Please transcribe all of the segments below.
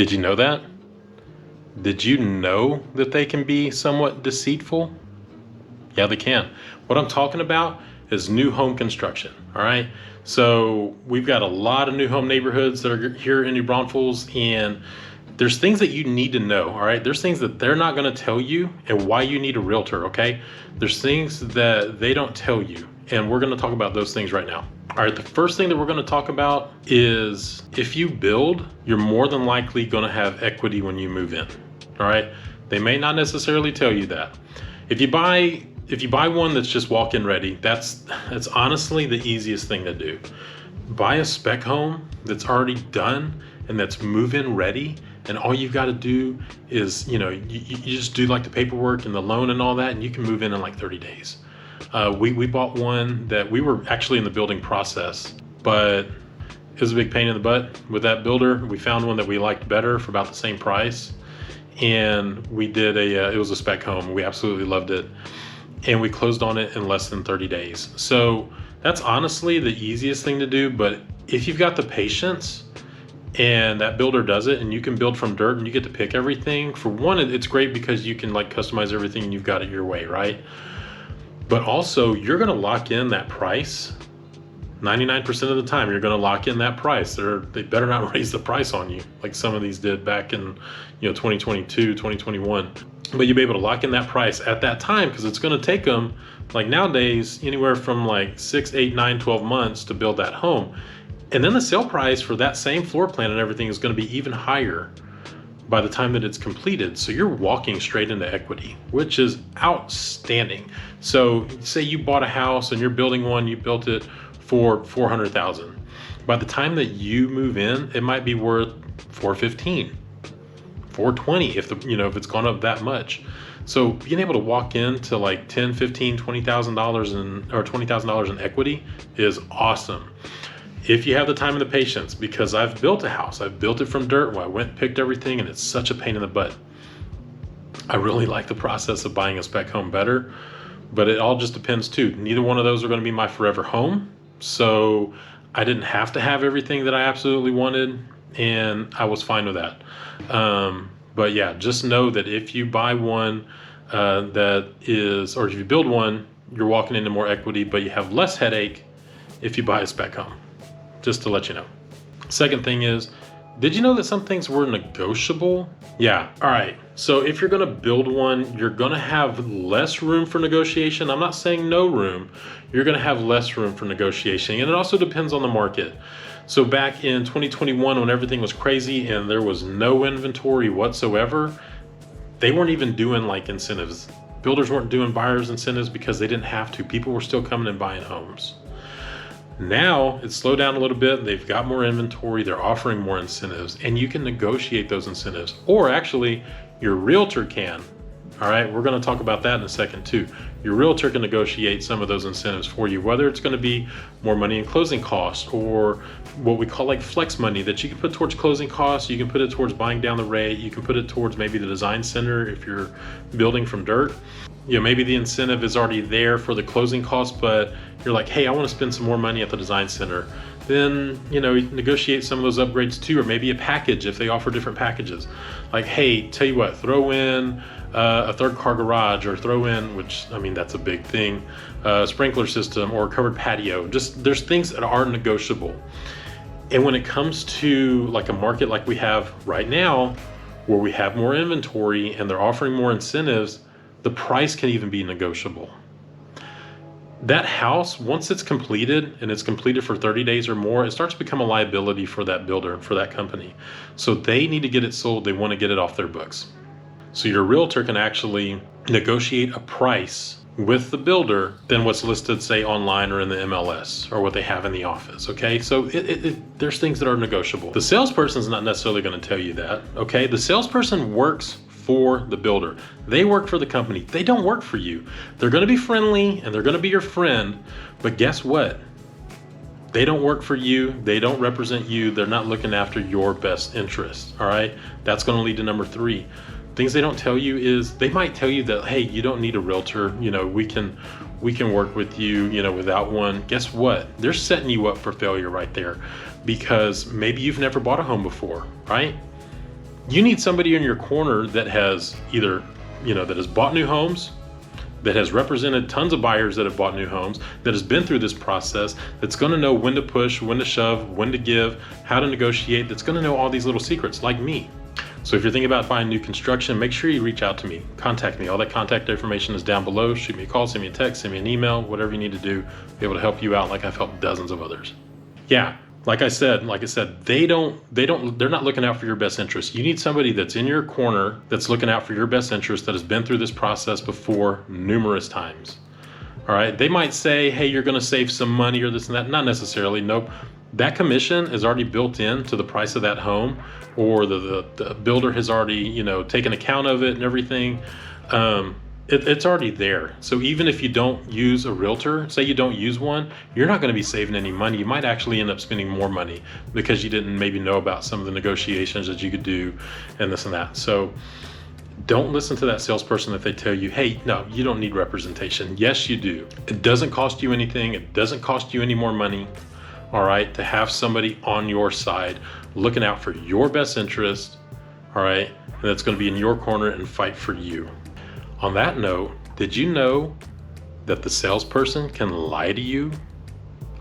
Did you know that? Did you know that they can be somewhat deceitful? Yeah, they can. What I'm talking about is new home construction, all right? So we've got a lot of new home neighborhoods that are here in New Braunfels, and there's things that you need to know, all right? There's things that they're not gonna tell you and why you need a realtor, okay? There's things that they don't tell you, and we're gonna talk about those things right now. All right, the first thing that we're gonna talk about is if you build, you're more than likely gonna have equity when you move in, all right? They may not necessarily tell you that. If you buy one that's just walk-in ready, that's honestly the easiest thing to do. Buy a spec home that's already done and that's move-in ready, and all you've got to do is, you just do like the paperwork and the loan and all that, and you can move in like 30 days. We bought one that we were actually in the building process, but it was a big pain in the butt with that builder. We found one that we liked better for about the same price, and we did it was a spec home. We absolutely loved it, and we closed on it in less than 30 days. So that's honestly the easiest thing to do. But if you've got the patience and that builder does it, and you can build from dirt and you get to pick everything, for one, it's great because you can like customize everything and you've got it your way, right? But also you're gonna lock in that price. 99% of the time you're gonna lock in that price. They better not raise the price on you like some of these did back in 2022, 2021. But you'll be able to lock in that price at that time, because it's gonna take them, like nowadays, anywhere from like 6, 8, 9, 12 months to build that home. And then the sale price for that same floor plan and everything is gonna be even higher by the time that it's completed. So you're walking straight into equity, which is outstanding. So say you bought a house and you're building one, you built it for $400,000. By the time that you move in, it might be worth $415, $420 if it's gone up that much. So being able to walk into like $10, $15, $20,000 or $20,000 in equity is awesome. If you have the time and the patience, because I've built a house, I've built it from dirt where I went and picked everything, and it's such a pain in the butt. I really like the process of buying a spec home better, but it all just depends too. Neither one of those are going to be my forever home. So I didn't have to have everything that I absolutely wanted, and I was fine with that. But yeah, just know that if you buy one or if you build one, you're walking into more equity, but you have less headache if you buy a spec home. Just to let you know. Second thing is, did you know that some things were negotiable? Yeah, all right. So if you're gonna build one, you're gonna have less room for negotiation. I'm not saying no room. You're gonna have less room for negotiation. And it also depends on the market. So back in 2021, when everything was crazy and there was no inventory whatsoever, they weren't even doing like incentives. Builders weren't doing buyers incentives because they didn't have to. People were still coming and buying homes. Now it's slowed down a little bit. They've got more inventory. They're offering more incentives, and you can negotiate those incentives, or actually your realtor can. All right, we're going to talk about that in a second too. Your realtor can negotiate some of those incentives for you, whether it's going to be more money in closing costs or what we call like flex money that you can put towards closing costs. You can put it towards buying down the rate. You can put it towards maybe the design center if you're building from dirt. Maybe the incentive is already there for the closing costs, but you're like, hey, I want to spend some more money at the design center. Then, you negotiate some of those upgrades too, or maybe a package if they offer different packages. Like, hey, tell you what, throw in a third car garage, or throw in, which, I mean, that's a big thing, sprinkler system or covered patio. Just there's things that are negotiable. And when it comes to like a market like we have right now, where we have more inventory and they're offering more incentives, the price can even be negotiable. That house, once it's completed and it's completed for 30 days or more, it starts to become a liability for that builder, for that company. So they need to get it sold. They want to get it off their books. So your realtor can actually negotiate a price with the builder than what's listed, say, online or in the MLS or what they have in the office, okay? So there's things that are negotiable. The salesperson's not necessarily going to tell you that, okay? The salesperson works for the builder. They work for the company. They don't work for you. They're going to be friendly and they're going to be your friend, but guess what? They don't work for you. They don't represent you. They're not looking after your best interests, all right? That's going to lead to number 3. Things they don't tell you is they might tell you that, hey, you don't need a realtor. We can work with you, without one. Guess what? They're setting you up for failure right there, because maybe you've never bought a home before, right? You need somebody in your corner that has either, that has bought new homes, that has represented tons of buyers that have bought new homes, that has been through this process, that's gonna know when to push, when to shove, when to give, how to negotiate, that's gonna know all these little secrets, like me. So if you're thinking about buying new construction, make sure you reach out to me, contact me. All that contact information is down below. Shoot me a call, send me a text, send me an email, whatever you need to do, be able to help you out like I've helped dozens of others. Yeah, like I said, they're not looking out for your best interest. You need somebody that's in your corner, that's looking out for your best interest, that has been through this process before numerous times. All right, they might say, hey, you're gonna save some money or this and that. Not necessarily, nope. That commission is already built into the price of that home, or the builder has already, taken account of it and everything. It's already there. So even if you don't use a realtor, say you don't use one, you're not going to be saving any money. You might actually end up spending more money because you didn't maybe know about some of the negotiations that you could do and this and that. So don't listen to that salesperson if they tell you, hey, no, you don't need representation. Yes, you do. It doesn't cost you anything. It doesn't cost you any more money, all right, to have somebody on your side looking out for your best interest, all right, and that's going to be in your corner and fight for you. On that note, did you know that the salesperson can lie to you?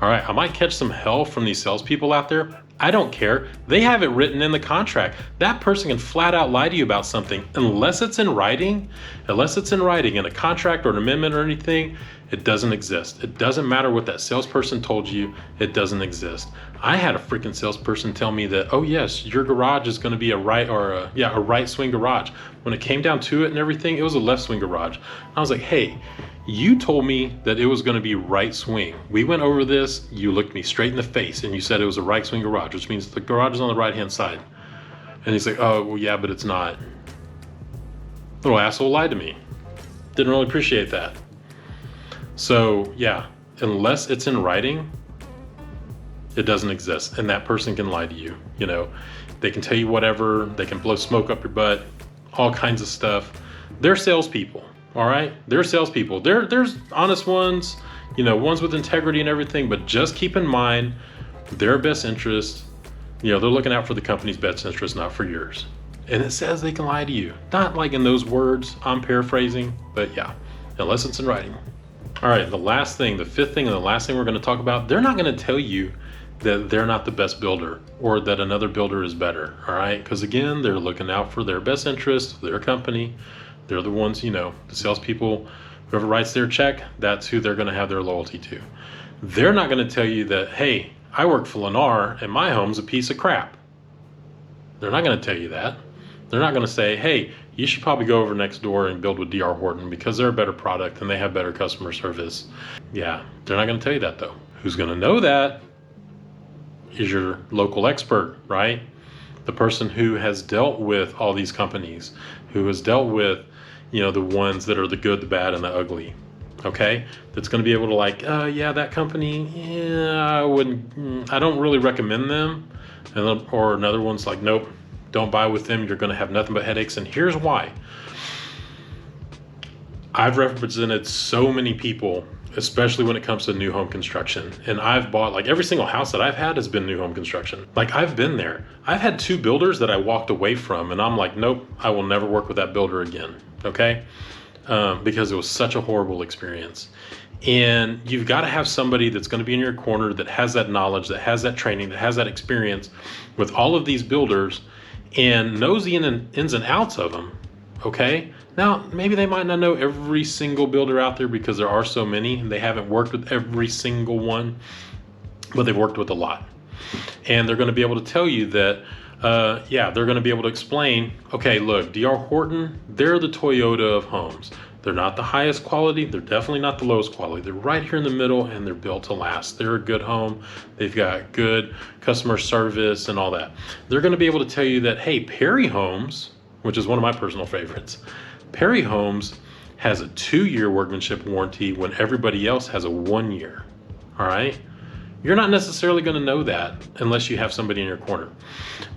All right, I might catch some hell from these salespeople out there. I don't care. They have it written in the contract. That person can flat out lie to you about something unless it's in writing in a contract or an amendment or anything. It doesn't exist. It doesn't matter what that salesperson told you. It doesn't exist. I had a freaking salesperson tell me that, oh yes, your garage is going to be a right swing garage. When it came down to it and everything, it was a left swing garage. I was like, hey, you told me that it was going to be right swing. We went over this. You looked me straight in the face and you said it was a right swing garage, which means the garage is on the right hand side. And he's like, oh, well, yeah, but it's not. Little asshole lied to me. Didn't really appreciate that. So yeah, unless it's in writing, it doesn't exist. And that person can lie to you. They can tell you whatever. They can blow smoke up your butt, all kinds of stuff. They're salespeople. All right, they're salespeople. There's honest ones, ones with integrity and everything. But just keep in mind their best interest. They're looking out for the company's best interest, not for yours. And it says they can lie to you. Not like in those words. I'm paraphrasing, but yeah, unless it's in writing. All right, the fifth thing and the last thing we're going to talk about, they're not going to tell you that they're not the best builder or that another builder is better, all right? Because again, they're looking out for their best interest, their company. They're the ones, the salespeople, whoever writes their check, that's who they're going to have their loyalty to. They're not going to tell you that, hey, I work for Lennar and my home's a piece of crap. They're not going to tell you that. They're not going to say, hey, you should probably go over next door and build with D.R. Horton because they're a better product and they have better customer service. Yeah, they're not going to tell you that though. Who's going to know that is your local expert, right? The person who has dealt with all these companies, who has dealt with, the ones that are the good, the bad, and the ugly. Okay, that's going to be able to yeah, that company, yeah, I don't really recommend them. And then, or another one's like, nope, don't buy with them. You're going to have nothing but headaches. And here's why. I've represented so many people, especially when it comes to new home construction. And I've bought, every single house that I've had has been new home construction. I've been there. I've had 2 builders that I walked away from and I'm like, nope, I will never work with that builder again. Okay. Because it was such a horrible experience. And you've got to have somebody that's going to be in your corner that has that knowledge, that has that training, that has that experience with all of these builders and knows the ins and outs of them. Okay. Now, maybe they might not know every single builder out there because there are so many and they haven't worked with every single one, but they've worked with a lot. And they're going to be able to tell you that, they're going to be able to explain, okay, look, D.R. Horton, they're the Toyota of homes. They're not the highest quality. They're definitely not the lowest quality. They're right here in the middle and they're built to last. They're a good home. They've got good customer service and all that. They're going to be able to tell you that, hey, Perry Homes, which is one of my personal favorites, Perry Homes has a 2-year workmanship warranty when everybody else has a 1 year. All right. You're not necessarily going to know that unless you have somebody in your corner.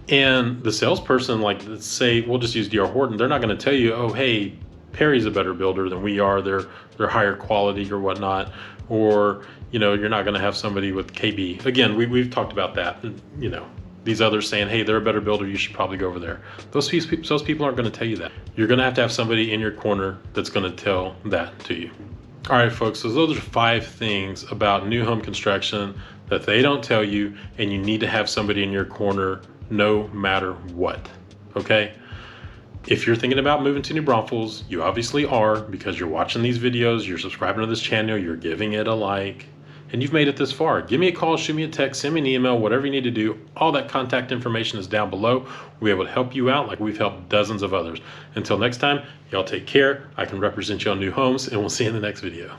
And the salesperson, let's say, we'll just use D.R. Horton. They're not going to tell you, oh, hey, Perry's a better builder than we are. They're higher quality or whatnot. Or, you're not going to have somebody with KB. Again, we've talked about that. these others saying, hey, they're a better builder, you should probably go over there. Those people aren't going to tell you that. You're going to have somebody in your corner that's going to tell that to you. All right, folks, so those are 5 things about new home construction that they don't tell you, and you need to have somebody in your corner no matter what, okay? If you're thinking about moving to New Braunfels, you obviously are, because you're watching these videos, you're subscribing to this channel, you're giving it a like, and you've made it this far. Give me a call, shoot me a text, send me an email, whatever you need to do. All that contact information is down below. We'll be able to help you out like we've helped dozens of others. Until next time, y'all take care. I can represent you on new homes, and we'll see you in the next video.